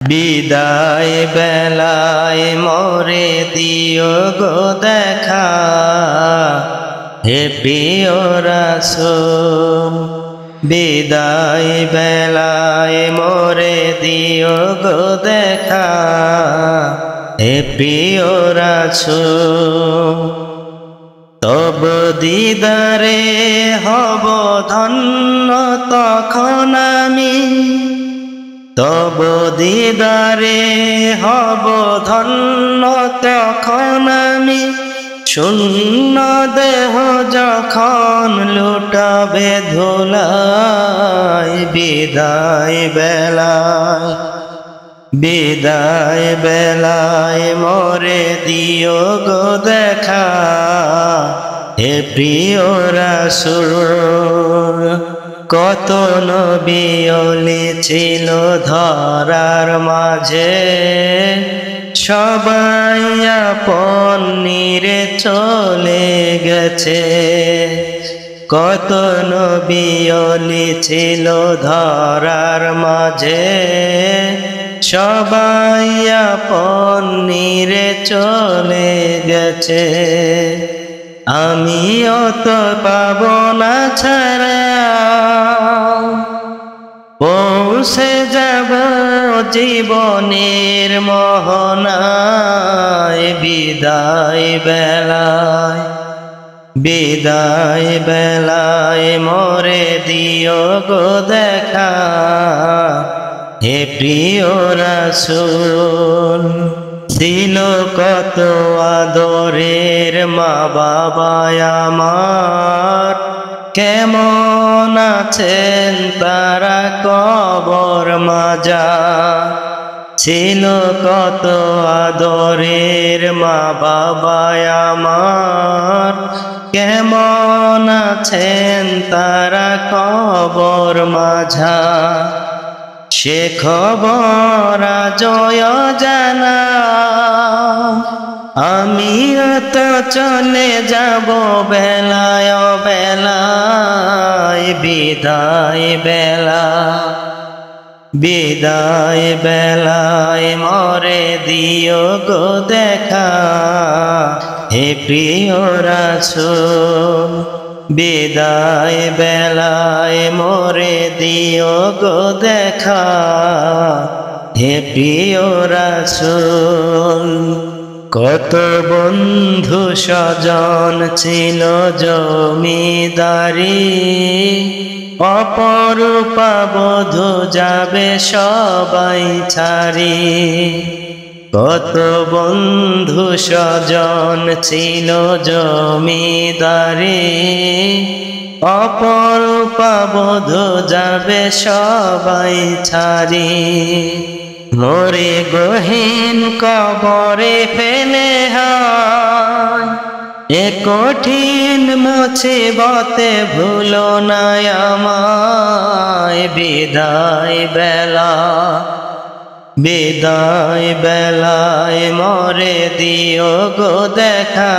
বিদায় বেলায় মোরে দিও গো দেখা, হে প্রিয় রাসূল। বিদায় বেলায় মোরে দিও গো দেখা, হে প্রিয় রাসূল। তব দিদারে হব ধন্য তখন আমি, তব দিদারে হব ধন্য তখন আমি। শূন্য দেহ যখন লুটাবে ধুলায়, বিদায় বেলায়, বিদায় বেলায় মোরে দিও গো দেখা, হে প্রিয় রাসূল। কত নবী ওলি ছিল ধরার মাঝে, সবাই আপন নিরে চলে গেছে। কত নবী ওলি ছিল ধরার মাঝে, সবাই আপন নিরে চলে গেছে। আমিও তো পাব না ছাড়া, পৌঁছে যাব জীবনের মোহনায়। বিদায় বেলায়, বিদায় বেলায় মোরে দিও গো দেখা, হে প্রিয় রাসূল। ছিল কত আদরের মা বাবা আমার, কেমন আছেন তারা কবর মাজা। ছিল কত আদরের মা বাবা আমার, কেমন আছেন তারা কবর মাজা। সে খবর আজও জানা, আমিও তো চলে যাব বেলায় বেলায়। বিদায় বেলা, বিদায় বেলায় মোরে দিও গো দেখা, হে প্রিয় রাসূল। বিদায় বেলায় মোরে দিও গো দেখা, হে প্রিয় রাসূল। কত বন্ধু স্বজন ছিল জমিদারি, অপরূপা বধূ যাবে সবাই ছাড়ি। কত বন্ধু স্বজন ছিল জমিদারি, অপরূপা বধূ যাবে সবাই ছাড়ি। মোরে গহীন কবরে ফেলে হয়, এ কঠিন মুসিবতে ভুলো না আমায়। বিদায় বেলা, বিদায় বেলায় মোরে দিও গো দেখা,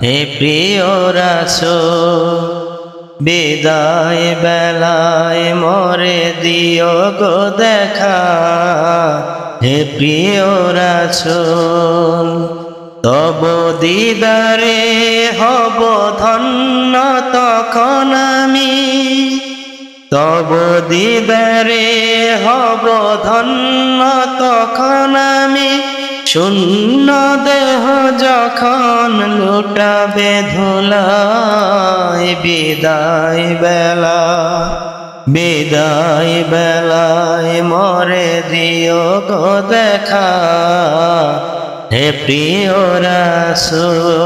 হে প্রিয় রাসূল। বিদায় বেলায় মোরে দিও গো দেখা, হে প্রিয় রাসূল। তব দিদারে হব ধন্য তখন আমি, তব দিদারে হব ধন্য তখন আমি। শূন্য দেহ যখন লুটাবে ধুলায়, বিদায় বেলা, বিদায় বেলায় মোরে দিও গো দেখা, হে প্রিয় রাসূল।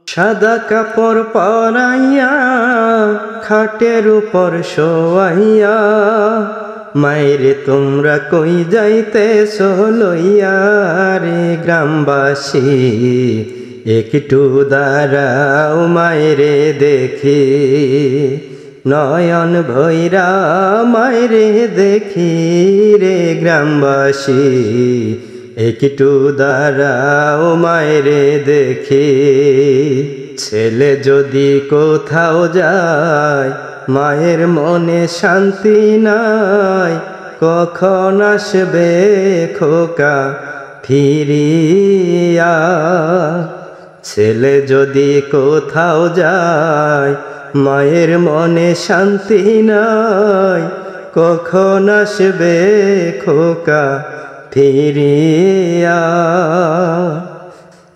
সাদা কাপড় পরাইয়া খাটের উপর শোয়াইয়া, মায়েরে তোমরা কই যাইতেছো লইয়া রে গ্রামবাসী। একটু দাঁড়াও মায়েরে দেখি, নয়ন ভৈরা মায়েরে দেখি রে গ্রামবাসী। একটু দাঁড়াও মায়েরে দেখি, ছেলে যদি কোথাও যায় মায়ের মনে শান্তি নাই, কখন আসবে খোকা ফিরিয়া। ছেলে যদি কোথাও যায়, মায়ের মনে শান্তি নাই, কখন আসবে খোকা ফিরিয়া।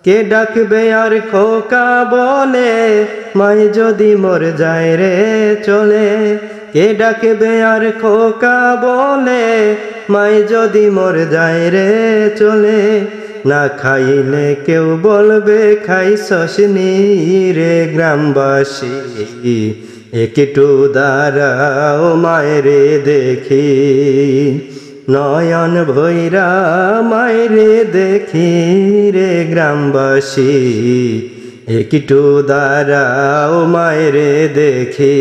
কে ডাকবে আর খোকা বলে, মাই যদি মর যায় রে চলে। কে ডাকবে আর খোকা বলে, মাই যদি মর যায় রে চলে। না খাইলে কেউ বলবে খাইছসনি রে গ্রামবাসী, একটু দাঁড়াও মায়েরে দেখি। নয়ন ভৈরা মায়েরে দেখি রে গ্রামবাসী, একটু দাঁড়াও মায়েরে দেখি।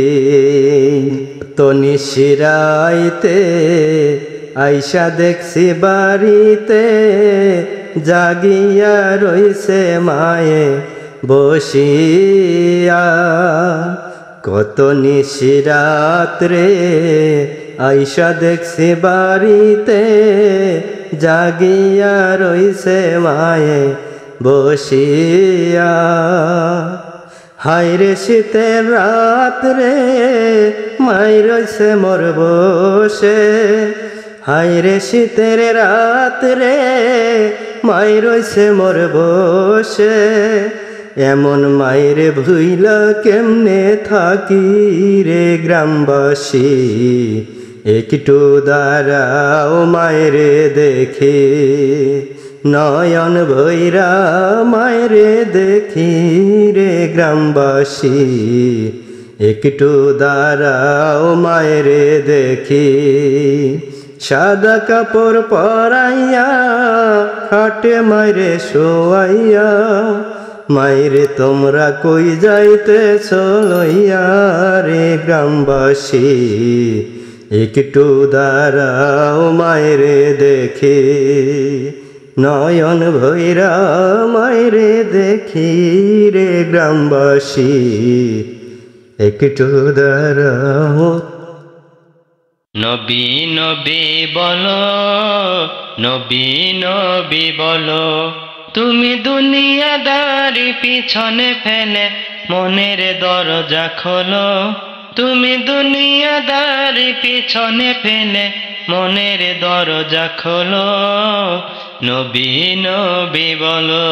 তো নিশিরাইতে আইসা দেখছি বাড়িতে, জাগিয়া রইছে মায়ে বসিয়া। কত নিশিরাত্রে আইসা দেখছি বাড়িতে, জাগিয়া রইছে মায়ে বসিয়া। হায়রে শীতের রাত্রে মাই রইছে মোর বসে। হায়রে শীতের রাত্রে মাই রইছে মোর বসে। এমন মায়েরে ভুইলা কেমনে থাকি রে গ্রামবাসী, একটু দাঁড়াও মায়েরে দেখি। নয়ন ভৈরা মায়েরে দেখি রে গ্রামবাসী, একটু দাঁড়াও মায়েরে দেখি। সাদা কাপড় পরাইয়া খাটে মায়েরে শোয়াইয়া, মায়েরে তোমরা কই যাইতেছ লইয়া রে গ্রামবাসী, একটু দাঁড়াও মায়েরে দেখি। নয়ন ভৈরা মায়েরে দেখি রে গ্রামবাসী, একটু দাঁড়াও। নবী নবী বলো, নবী নবী বলো, তুমি দুনিয়াদারি পিছনে ফেলে মনের দরজা খোলো। তুমি দুনিয়াদারি পিছনে ফেলে মনের দরজা খোলো। নবী নবী বলো,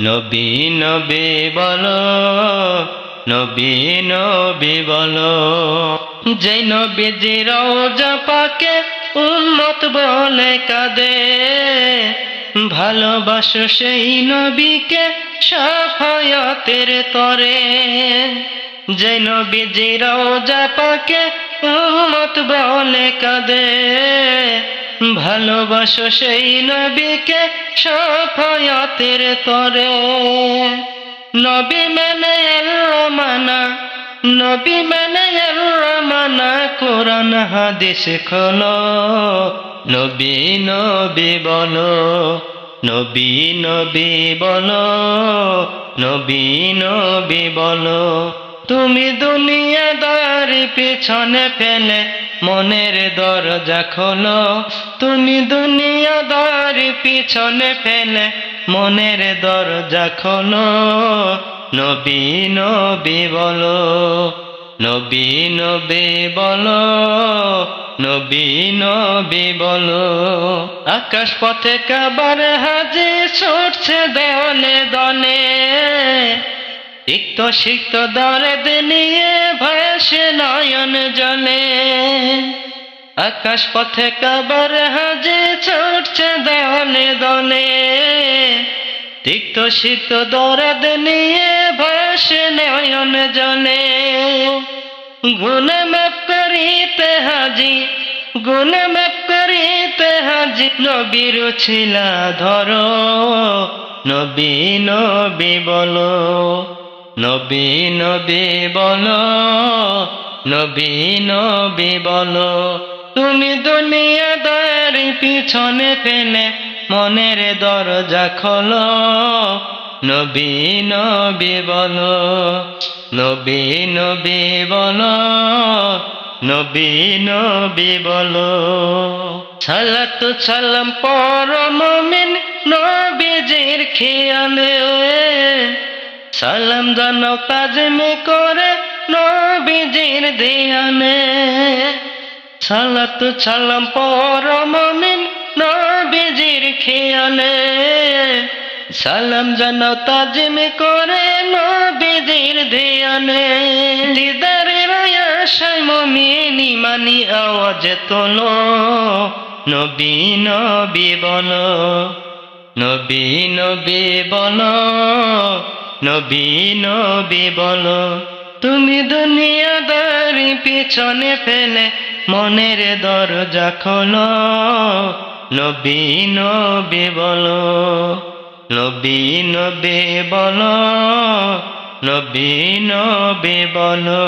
নবী নবী বলো, নবী নবী বলো। যেই নবীজি রওজা পাকে উম্মত বলে কাঁদে, ভালোবাসো সেই নবীকে শাফায়াতের তরে। যেই নবীজি রওজা পাকে উম্মত বলে কাঁদে, ভালোবাসো সেই নবীকে শাফায়াতের তরে। নবী মানে আল্লাহ মানা, নবী মানে আল্লাহ মানা, কোরআন হাদিস খোলো। নবী নবী বলো, নবী নবী বলো, নবী নবী বলো। তুমি দুনিয়াদারি পিছনে ফেলে মনের দরজা খোলো। তুমি দুনিয়াদারি পিছনে ফেলে মনের দরজা খোলো। নবী নবী বলো, নবী নবী বলো, নবী নবী বলো। আকাশ পথে কাবার হাজি ছুটছে দলে দলে, তিক্ত সিক্ত দরদ নিয়ে ভাসে নয়ন জলে। আকাশ পথে কাবার হাজি ছুটছে দলে দলে, তিক্ত সিক্ত দরদ নিয়ে ভাসে নয়ন জলে। গুনাহ মাফ করিতে হাজি, গুনাহ মাফ করিতে হাজি, নবীর ছিলা ধরো। নবী নবী বলো, নবী নবী বলো, নবী নবী বলো। তুমি দুনিয়াদারি পিছনে ফেলে মনের দরজা খোলো। নবী নবী বলো। নবী নবী বলো, নবী নবী বলো। সালাত সালাম পর মুমিন নবীজির খেয়ালে, সালাম জানাও তাজিম করে নবীজির ধ্যানে। সালাত সালাম পর মুমিন নবীজির খেয়ালে, সালাম জানাও তাজিম করে নবীজির ধ্যানে। দিদারের আশায় মুমিন ইমানি আওয়াজ তোলো, নবী নবী বলো, নবী নবী বলো, নবী নবী বলো। তুমি দুনিয়াদারি পিছনে ফেলে মনের দরজা খোলো, নবী নবী বলো, নবী নবী বলো, নবী নবী বলো।